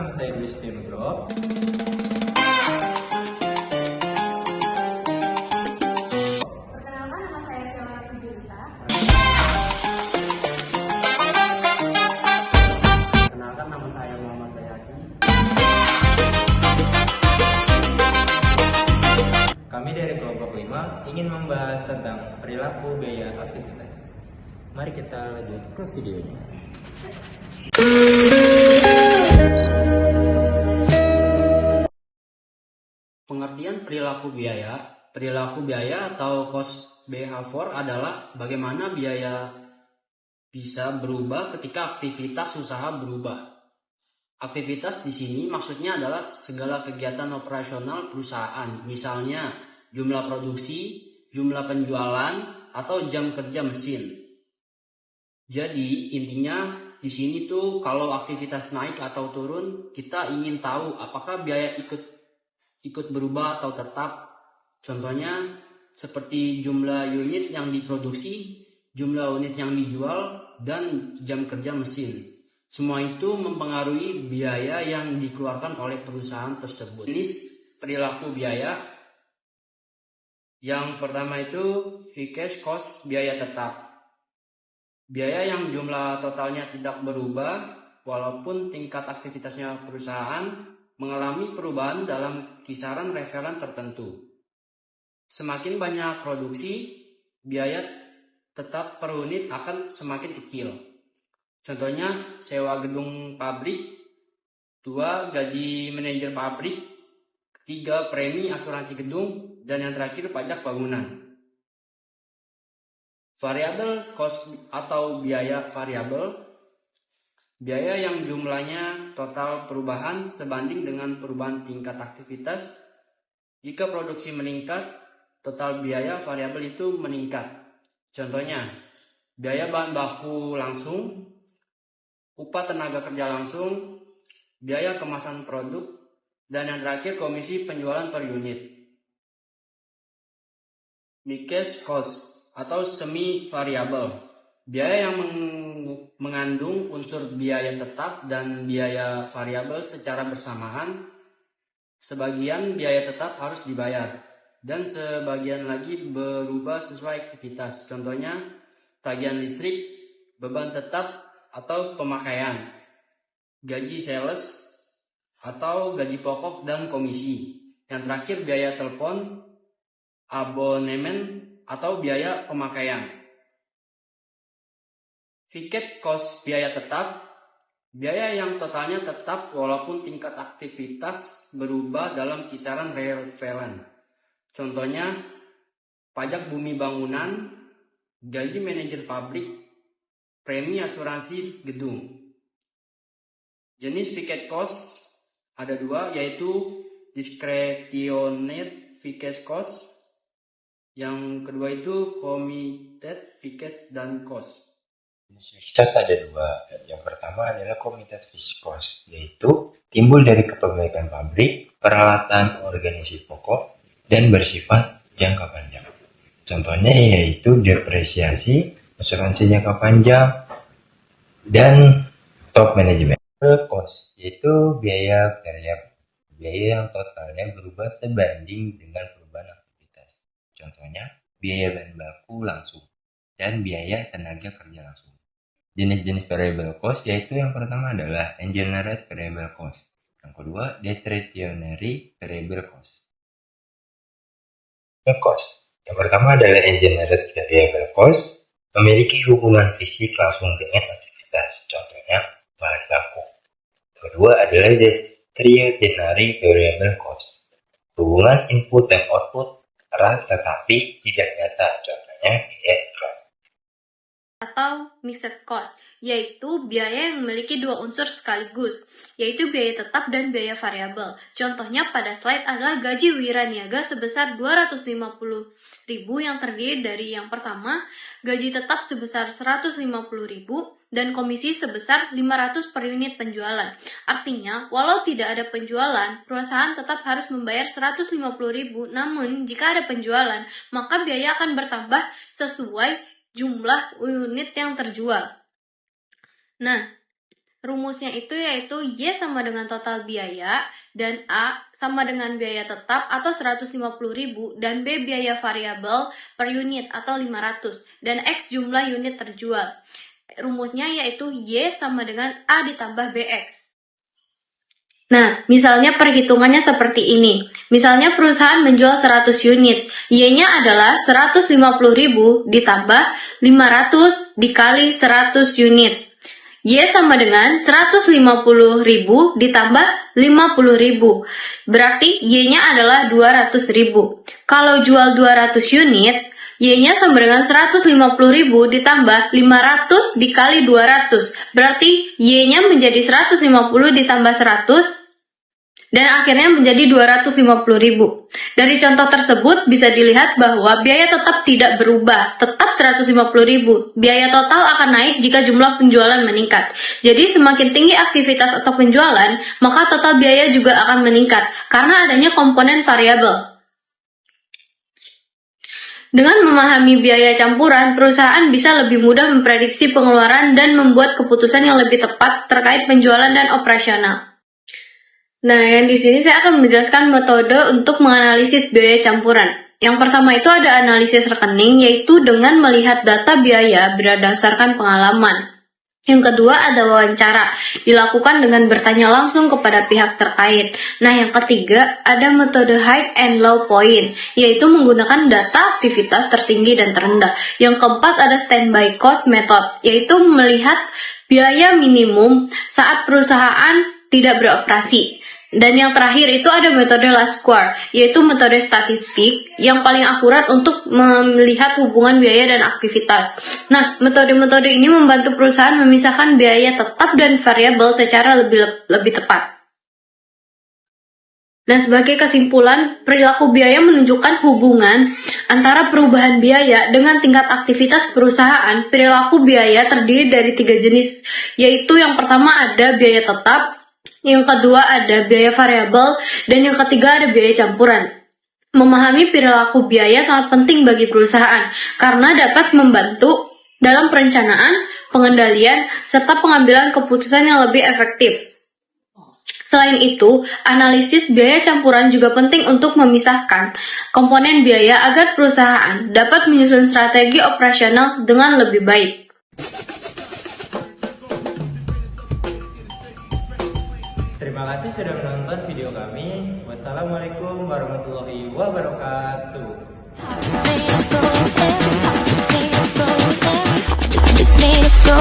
nama saya Dwi Stembro. Perkenalkan, nama saya Fiona Fujurita. Perkenalkan, nama saya Muhammad Bayati. Kami dari kelompok 5 ingin membahas tentang perilaku biaya aktivitas. Mari kita lanjut ke videonya. Pengertian perilaku biaya atau cost behavior adalah bagaimana biaya bisa berubah ketika aktivitas usaha berubah. Aktivitas di sini maksudnya adalah segala kegiatan operasional perusahaan, misalnya jumlah produksi, jumlah penjualan, atau jam kerja mesin. Jadi intinya di sini tuh kalau aktivitas naik atau turun, kita ingin tahu apakah biaya ikut berubah atau tetap. Contohnya seperti jumlah unit yang diproduksi, jumlah unit yang dijual, dan jam kerja mesin. Semua itu mempengaruhi biaya yang dikeluarkan oleh perusahaan tersebut. Jenis perilaku biaya yang pertama itu fixed cost, biaya tetap. Biaya yang jumlah totalnya tidak berubah walaupun tingkat aktivitasnya perusahaan mengalami perubahan dalam kisaran referen tertentu. Semakin banyak produksi, biaya tetap per unit akan semakin kecil. Contohnya sewa gedung pabrik, 2 gaji manajer pabrik, 3 premi asuransi gedung, dan yang terakhir pajak bangunan. Variable cost atau biaya variabel, biaya yang jumlahnya total perubahan sebanding dengan perubahan tingkat aktivitas. Jika produksi meningkat, total biaya variabel itu meningkat. Contohnya, biaya bahan baku langsung, upah tenaga kerja langsung, biaya kemasan produk, dan yang terakhir komisi penjualan per unit. Mixed cost atau semi variabel, biaya yang mengandung unsur biaya tetap dan biaya variabel secara bersamaan. Sebagian biaya tetap harus dibayar dan sebagian lagi berubah sesuai aktivitas. Contohnya tagihan listrik, beban tetap atau pemakaian, gaji sales atau gaji pokok dan komisi. Yang terakhir biaya telepon, abonemen atau biaya pemakaian. Fixed cost, biaya tetap, biaya yang totalnya tetap walaupun tingkat aktivitas berubah dalam kisaran referen. Contohnya pajak bumi bangunan, gaji manajer pabrik, premi asuransi gedung. Jenis fixed cost ada 2, yaitu discretionary fixed cost, yang kedua itu committed fixed dan cost. Jenis fixed cost ada 2. Yang pertama adalah committed fixed cost, yaitu timbul dari kepemilikan pabrik, peralatan, organisasi pokok, dan bersifat jangka panjang. Contohnya yaitu depresiasi, asuransi jangka panjang, dan top management. Cost yaitu biaya variabel, biaya yang totalnya berubah sebanding dengan perubahan aktivitas. Contohnya biaya bahan baku langsung dan biaya tenaga kerja langsung. Jenis-jenis variable cost yaitu yang pertama adalah engineered variable cost, yang kedua discretionary variable cost. Cost yang pertama adalah engineered variable cost, memiliki hubungan fisik langsung dengan aktivitas, contohnya bahan baku. Kedua adalah discretionary variable cost, hubungan input dan output erat tetapi tidak nyata, contohnya biaya iklan. Atau mixed cost, yaitu biaya yang memiliki 2 unsur sekaligus, yaitu biaya tetap dan biaya variabel. Contohnya pada slide adalah gaji wiraniaga sebesar 250.000 yang terdiri dari yang pertama, gaji tetap sebesar 150.000 dan komisi sebesar 500 per unit penjualan. Artinya, walau tidak ada penjualan, perusahaan tetap harus membayar 150.000, namun jika ada penjualan, maka biaya akan bertambah sesuai jumlah unit yang terjual. Nah, Rumusnya itu yaitu Y sama dengan total biaya, dan A sama dengan biaya tetap atau 150.000, dan B biaya variabel per unit atau 500, dan X jumlah unit terjual. Rumusnya yaitu Y sama dengan A ditambah BX. Nah, misalnya perhitungannya seperti ini. Misalnya perusahaan menjual 100 unit. Y-nya adalah 150.000 ditambah 500 dikali 100 unit. Y sama dengan 150.000 ditambah 50.000. Berarti Y-nya adalah 200.000. Kalau jual 200 unit, Y-nya sama dengan 150.000 ditambah 500 dikali 200. Berarti Y-nya menjadi 150 ditambah 100 dan akhirnya menjadi 250.000. Dari contoh tersebut bisa dilihat bahwa biaya tetap tidak berubah, tetap 150.000. Biaya total akan naik jika jumlah penjualan meningkat. Jadi semakin tinggi aktivitas atau penjualan, maka total biaya juga akan meningkat karena adanya komponen variabel. Dengan memahami biaya campuran, perusahaan bisa lebih mudah memprediksi pengeluaran dan membuat keputusan yang lebih tepat terkait penjualan dan operasional. Nah, yang di sini saya akan menjelaskan metode untuk menganalisis biaya campuran. Yang pertama itu ada analisis rekening, yaitu dengan melihat data biaya berdasarkan pengalaman. Yang kedua ada wawancara, dilakukan dengan bertanya langsung kepada pihak terkait. Nah, yang ketiga ada metode high and low point, yaitu menggunakan data aktivitas tertinggi dan terendah. Yang keempat ada standby cost method, yaitu melihat biaya minimum saat perusahaan tidak beroperasi. Dan yang terakhir itu ada metode last square, yaitu metode statistik yang paling akurat untuk melihat hubungan biaya dan aktivitas. Nah, metode-metode ini membantu perusahaan memisahkan biaya tetap dan variabel secara lebih tepat. Nah, sebagai kesimpulan, perilaku biaya menunjukkan hubungan antara perubahan biaya dengan tingkat aktivitas perusahaan. Perilaku biaya terdiri dari 3 jenis, yaitu yang pertama ada biaya tetap, yang kedua ada biaya variabel, dan yang ketiga ada biaya campuran. Memahami perilaku biaya sangat penting bagi perusahaan karena dapat membantu dalam perencanaan, pengendalian, serta pengambilan keputusan yang lebih efektif. Selain itu, analisis biaya campuran juga penting untuk memisahkan komponen biaya agar perusahaan dapat menyusun strategi operasional dengan lebih baik. Terima kasih sudah menonton video kami. Wassalamualaikum warahmatullahi wabarakatuh. Just made it go.